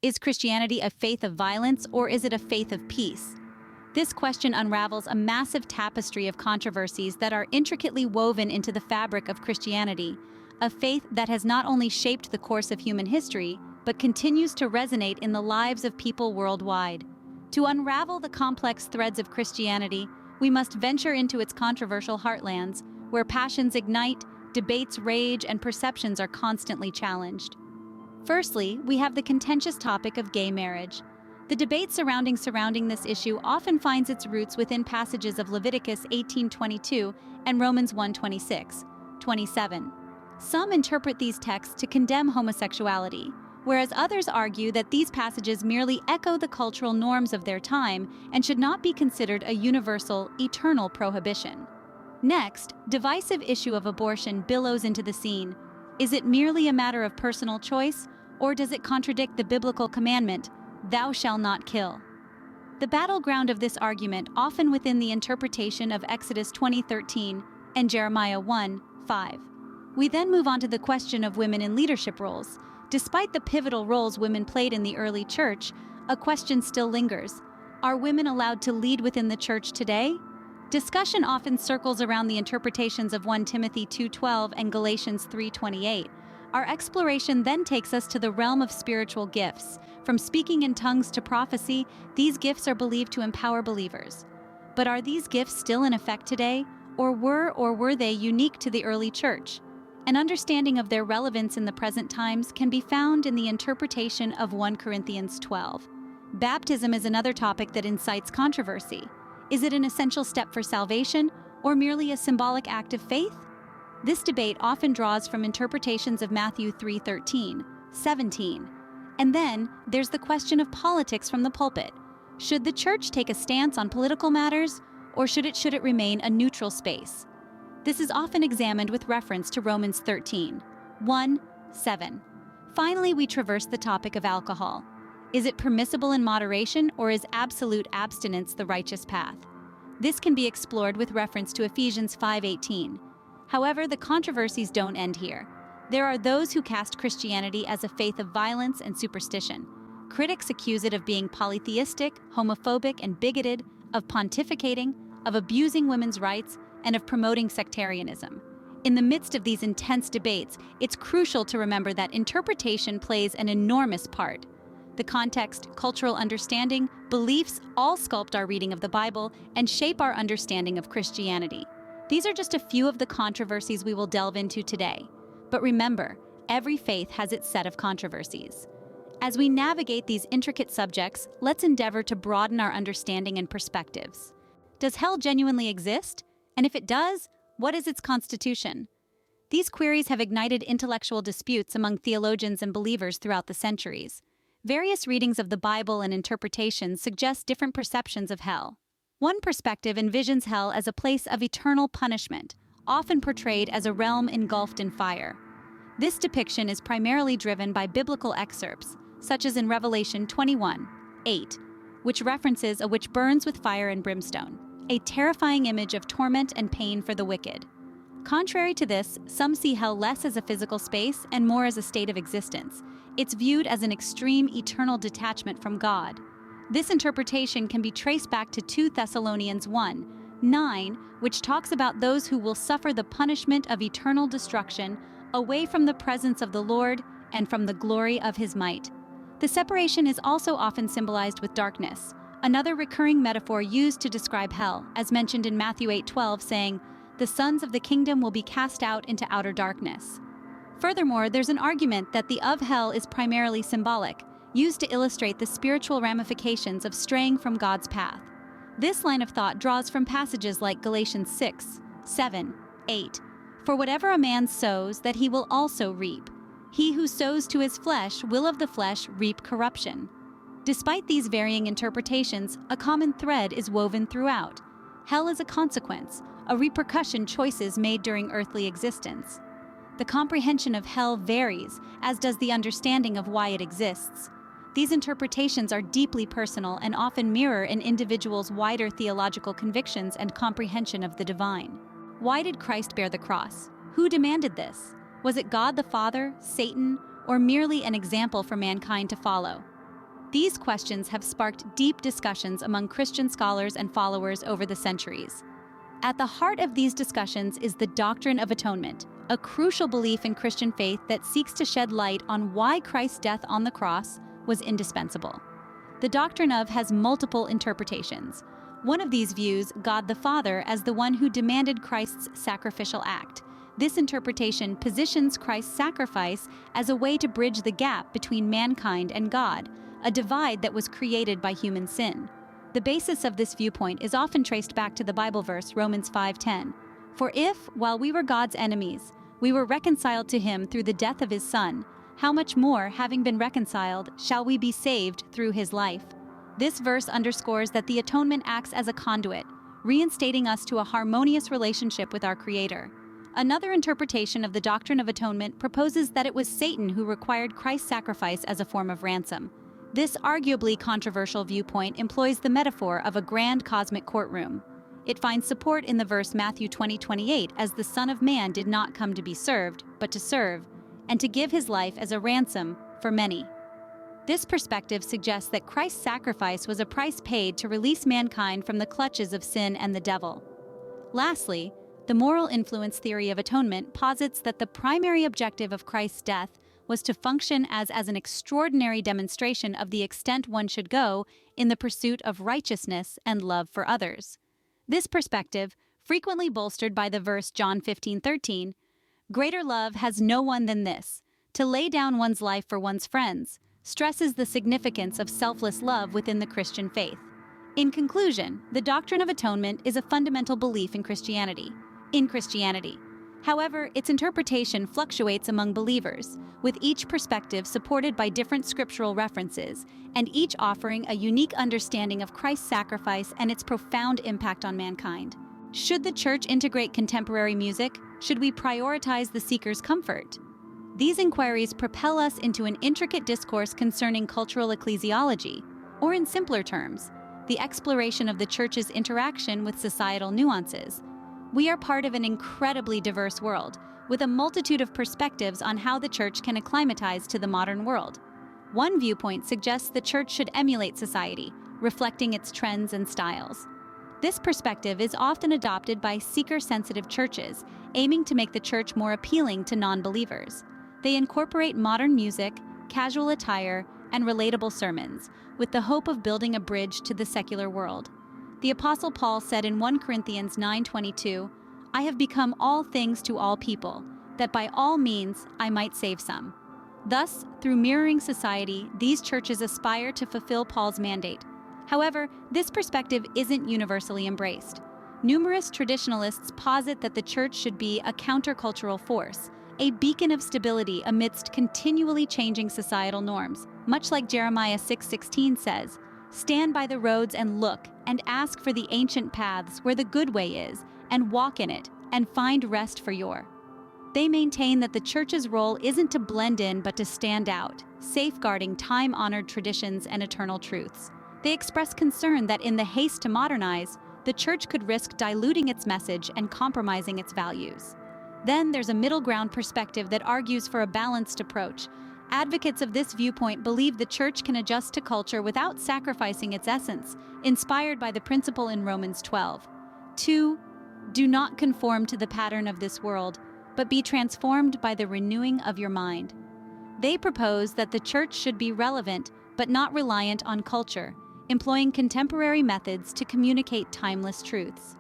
Is Christianity a faith of violence, or is it a faith of peace? This question unravels a massive tapestry of controversies that are intricately woven into the fabric of Christianity, a faith that has not only shaped the course of human history, but continues to resonate in the lives of people worldwide. To unravel the complex threads of Christianity, we must venture into its controversial heartlands, where passions ignite, debates rage, and perceptions are constantly challenged. Firstly, we have the contentious topic of gay marriage. The debate surrounding this issue often finds its roots within passages of Leviticus 18:22 and Romans 1:26-27. Some interpret these texts to condemn homosexuality, whereas others argue that these passages merely echo the cultural norms of their time and should not be considered a universal, eternal prohibition. Next, divisive issue of abortion billows into the scene. Is it merely a matter of personal choice, or does it contradict the biblical commandment, "Thou shalt not kill"? The battleground of this argument often within the interpretation of Exodus 20:13 and Jeremiah 1:5. We then move on to the question of women in leadership roles. Despite the pivotal roles women played in the early church, a question still lingers. Are women allowed to lead within the church today? Discussion often circles around the interpretations of 1 Timothy 2:12 and Galatians 3:28. Our exploration then takes us to the realm of spiritual gifts. From speaking in tongues to prophecy, these gifts are believed to empower believers. But are these gifts still in effect today, or were they unique to the early church? An understanding of their relevance in the present times can be found in the interpretation of 1 Corinthians 12. Baptism is another topic that incites controversy. Is it an essential step for salvation, or merely a symbolic act of faith? This debate often draws from interpretations of Matthew 3:13-17. And then, there's the question of politics from the pulpit. Should the church take a stance on political matters, or should it remain a neutral space? This is often examined with reference to Romans 13:1-7. Finally, we traverse the topic of alcohol. Is it permissible in moderation, or is absolute abstinence the righteous path? This can be explored with reference to Ephesians 5:18. However, the controversies don't end here. There are those who cast Christianity as a faith of violence and superstition. Critics accuse it of being polytheistic, homophobic, and bigoted, of pontificating, of abusing women's rights, and of promoting sectarianism. In the midst of these intense debates, it's crucial to remember that interpretation plays an enormous part. The context, cultural understanding, beliefs all sculpt our reading of the Bible and shape our understanding of Christianity. These are just a few of the controversies we will delve into today. But remember, every faith has its set of controversies. As we navigate these intricate subjects, let's endeavor to broaden our understanding and perspectives. Does hell genuinely exist? And if it does, what is its constitution? These queries have ignited intellectual disputes among theologians and believers throughout the centuries. Various readings of the Bible and interpretations suggest different perceptions of hell. One perspective envisions hell as a place of eternal punishment, often portrayed as a realm engulfed in fire. This depiction is primarily driven by biblical excerpts, such as in Revelation 21:8, which references a witch burns with fire and brimstone, a terrifying image of torment and pain for the wicked. Contrary to this, some see hell less as a physical space and more as a state of existence. It's viewed as an extreme eternal detachment from God. This interpretation can be traced back to 2 Thessalonians 1:9, which talks about those who will suffer the punishment of eternal destruction away from the presence of the Lord and from the glory of his might. The separation is also often symbolized with darkness, another recurring metaphor used to describe hell, as mentioned in Matthew 8:12, saying, "The sons of the kingdom will be cast out into outer darkness." Furthermore, there's an argument that the of hell is primarily symbolic, used to illustrate the spiritual ramifications of straying from God's path. This line of thought draws from passages like Galatians 6:7-8. "For whatever a man sows, that he will also reap. He who sows to his flesh will of the flesh reap corruption." Despite these varying interpretations, a common thread is woven throughout. Hell is a consequence, a repercussion choices made during earthly existence. The comprehension of hell varies, as does the understanding of why it exists. These interpretations are deeply personal and often mirror an individual's wider theological convictions and comprehension of the divine. Why did Christ bear the cross? Who demanded this? Was it God the Father, Satan, or merely an example for mankind to follow? These questions have sparked deep discussions among Christian scholars and followers over the centuries. At the heart of these discussions is the Doctrine of Atonement, a crucial belief in Christian faith that seeks to shed light on why Christ's death on the cross was indispensable. The Doctrine of has multiple interpretations. One of these views God the Father as the one who demanded Christ's sacrificial act. This interpretation positions Christ's sacrifice as a way to bridge the gap between mankind and God, a divide that was created by human sin. The basis of this viewpoint is often traced back to the Bible verse Romans 5:10. For if, while we were God's enemies, we were reconciled to him through the death of his Son, how much more, having been reconciled, shall we be saved through his life? This verse underscores that the atonement acts as a conduit, reinstating us to a harmonious relationship with our Creator. Another interpretation of the Doctrine of Atonement proposes that it was Satan who required Christ's sacrifice as a form of ransom. This arguably controversial viewpoint employs the metaphor of a grand cosmic courtroom. It finds support in the verse Matthew 20:28 as the Son of Man did not come to be served, but to serve, and to give his life as a ransom for many. This perspective suggests that Christ's sacrifice was a price paid to release mankind from the clutches of sin and the devil. Lastly, the moral influence theory of atonement posits that the primary objective of Christ's death was to function as an extraordinary demonstration of the extent one should go in the pursuit of righteousness and love for others. This perspective, frequently bolstered by the verse John 15:13, "Greater love has no one than this, to lay down one's life for one's friends," stresses the significance of selfless love within the Christian faith. In conclusion, the Doctrine of Atonement is a fundamental belief in Christianity. However, its interpretation fluctuates among believers, with each perspective supported by different scriptural references, and each offering a unique understanding of Christ's sacrifice and its profound impact on mankind. Should the Church integrate contemporary music? Should we prioritize the seeker's comfort? These inquiries propel us into an intricate discourse concerning cultural ecclesiology, or in simpler terms, the exploration of the Church's interaction with societal nuances. We are part of an incredibly diverse world, with a multitude of perspectives on how the Church can acclimatize to the modern world. One viewpoint suggests the Church should emulate society, reflecting its trends and styles. This perspective is often adopted by seeker-sensitive churches, aiming to make the Church more appealing to non-believers. They incorporate modern music, casual attire, and relatable sermons, with the hope of building a bridge to the secular world. The Apostle Paul said in 1 Corinthians 9:22, "I have become all things to all people, that by all means I might save some." Thus, through mirroring society, these churches aspire to fulfill Paul's mandate. However, this perspective isn't universally embraced. Numerous traditionalists posit that the Church should be a countercultural force, a beacon of stability amidst continually changing societal norms. Much like Jeremiah 6:16 says, "Stand by the roads and look, and ask for the ancient paths where the good way is, and walk in it, and find rest for your." They maintain that the Church's role isn't to blend in but to stand out, safeguarding time-honored traditions and eternal truths. They express concern that in the haste to modernize, the Church could risk diluting its message and compromising its values. Then there's a middle ground perspective that argues for a balanced approach. Advocates of this viewpoint believe the Church can adjust to culture without sacrificing its essence, inspired by the principle in Romans 12:2, "Do not conform to the pattern of this world, but be transformed by the renewing of your mind." They propose that the Church should be relevant but not reliant on culture, employing contemporary methods to communicate timeless truths.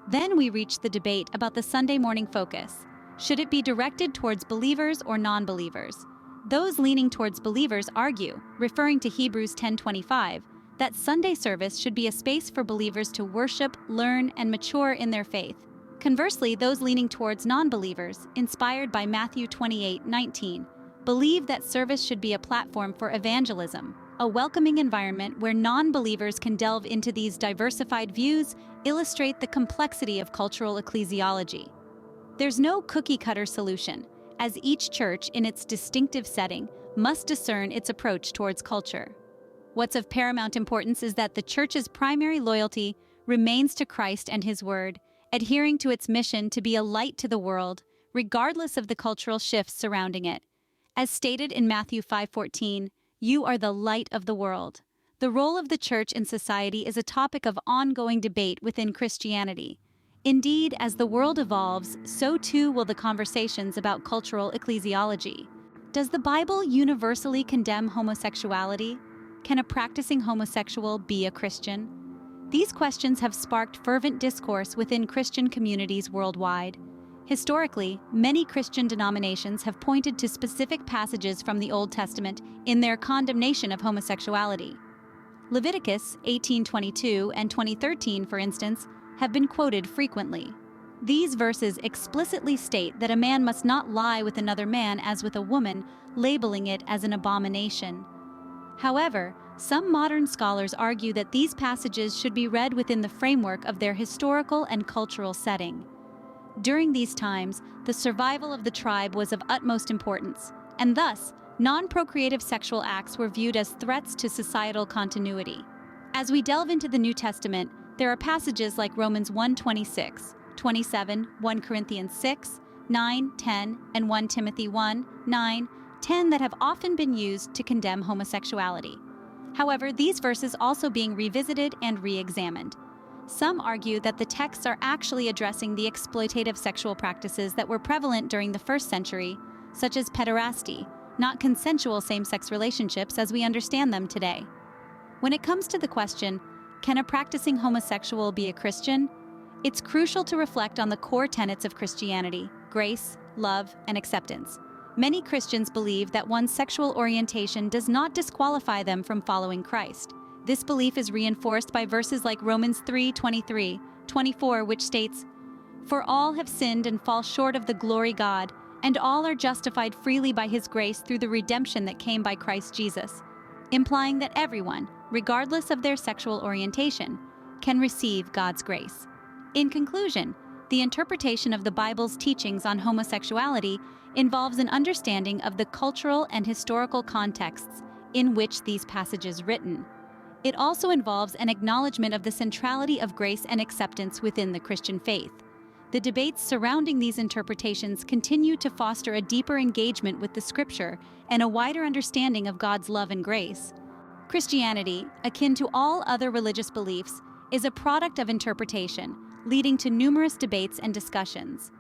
Then we reach the debate about the Sunday morning focus. Should it be directed towards believers or non-believers? Those leaning towards believers argue, referring to Hebrews 10:25, that Sunday service should be a space for believers to worship, learn, and mature in their faith. Conversely, those leaning towards non-believers, inspired by Matthew 28:19, believe that service should be a platform for evangelism, a welcoming environment where non-believers can delve into these diversified views, illustrate the complexity of cultural ecclesiology. There's no cookie-cutter solution, as each church, in its distinctive setting, must discern its approach towards culture. What's of paramount importance is that the Church's primary loyalty remains to Christ and His Word, adhering to its mission to be a light to the world, regardless of the cultural shifts surrounding it. As stated in Matthew 5:14, You are the light of the world. The role of the church in society is a topic of ongoing debate within Christianity. Indeed, as the world evolves, so too will the conversations about cultural ecclesiology. Does the Bible universally condemn homosexuality? Can a practicing homosexual be a Christian? These questions have sparked fervent discourse within Christian communities worldwide. Historically, many Christian denominations have pointed to specific passages from the Old Testament in their condemnation of homosexuality. Leviticus 18:22 and 20:13, for instance, have been quoted frequently. These verses explicitly state that a man must not lie with another man as with a woman, labeling it as an abomination. However, some modern scholars argue that these passages should be read within the framework of their historical and cultural setting. During these times, the survival of the tribe was of utmost importance, and thus, non-procreative sexual acts were viewed as threats to societal continuity. As we delve into the New Testament, there are passages like Romans 1:26, 27, 1 Corinthians 6, 9, 10, and 1 Timothy 1, 9, 10 that have often been used to condemn homosexuality. However, these verses also being revisited and re-examined. Some argue that the texts are actually addressing the exploitative sexual practices that were prevalent during the first century, such as pederasty, not consensual same-sex relationships as we understand them today. When it comes to the question, can a practicing homosexual be a Christian? It's crucial to reflect on the core tenets of Christianity: grace, love, and acceptance. Many Christians believe that one's sexual orientation does not disqualify them from following Christ. This belief is reinforced by verses like Romans 3:23, 24, which states, "For all have sinned and fall short of the glory of God, and all are justified freely by His grace through the redemption that came by Christ Jesus," implying that everyone, regardless of their sexual orientation, can receive God's grace. In conclusion, the interpretation of the Bible's teachings on homosexuality involves an understanding of the cultural and historical contexts in which these passages written. It also involves an acknowledgement of the centrality of grace and acceptance within the Christian faith. The debates surrounding these interpretations continue to foster a deeper engagement with the Scripture and a wider understanding of God's love and grace. Christianity, akin to all other religious beliefs, is a product of interpretation, leading to numerous debates and discussions.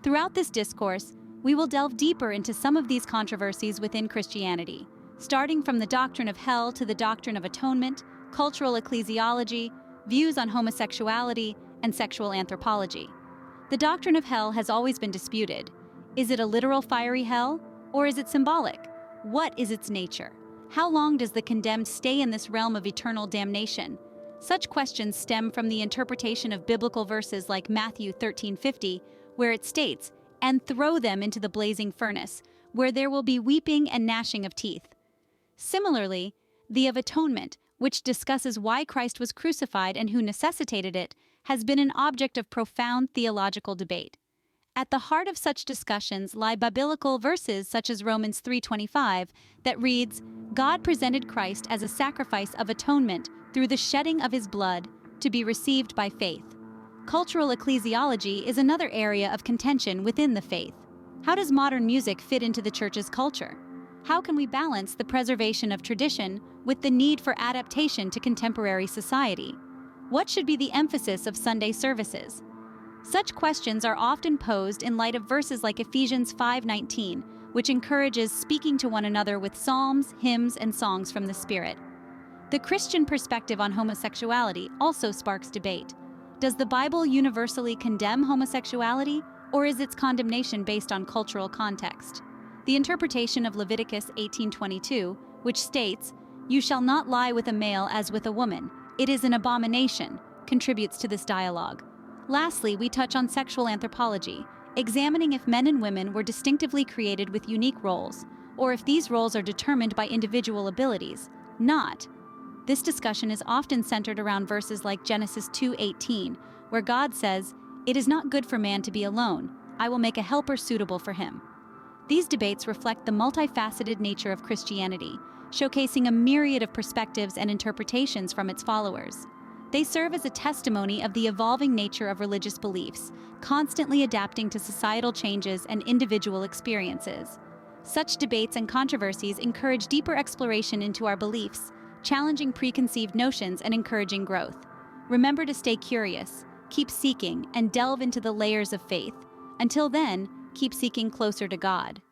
Throughout this discourse, we will delve deeper into some of these controversies within Christianity, starting from the Doctrine of Hell to the Doctrine of Atonement, cultural ecclesiology, views on homosexuality, and sexual anthropology. The Doctrine of Hell has always been disputed. Is it a literal fiery hell, or is it symbolic? What is its nature? How long does the condemned stay in this realm of eternal damnation? Such questions stem from the interpretation of biblical verses like Matthew 13:50, where it states, "And throw them into the blazing furnace, where there will be weeping and gnashing of teeth." Similarly, the of Atonement, which discusses why Christ was crucified and who necessitated it, has been an object of profound theological debate. At the heart of such discussions lie biblical verses such as Romans 3:25 that reads, "God presented Christ as a sacrifice of atonement through the shedding of His blood to be received by faith." Cultural ecclesiology is another area of contention within the faith. How does modern music fit into the church's culture? How can we balance the preservation of tradition with the need for adaptation to contemporary society? What should be the emphasis of Sunday services? Such questions are often posed in light of verses like Ephesians 5:19, which encourages speaking to one another with psalms, hymns, and songs from the Spirit. The Christian perspective on homosexuality also sparks debate. Does the Bible universally condemn homosexuality, or is its condemnation based on cultural context? The interpretation of Leviticus 18:22, which states, "You shall not lie with a male as with a woman, it is an abomination," contributes to this dialogue. Lastly, we touch on sexual anthropology, examining if men and women were distinctively created with unique roles, or if these roles are determined by individual abilities, not. This discussion is often centered around verses like Genesis 2:18, where God says, "It is not good for man to be alone. I will make a helper suitable for him." These debates reflect the multifaceted nature of Christianity, showcasing a myriad of perspectives and interpretations from its followers. They serve as a testimony of the evolving nature of religious beliefs, constantly adapting to societal changes and individual experiences. Such debates and controversies encourage deeper exploration into our beliefs, challenging preconceived notions and encouraging growth. Remember to stay curious, keep seeking, and delve into the layers of faith. Until then, keep seeking closer to God.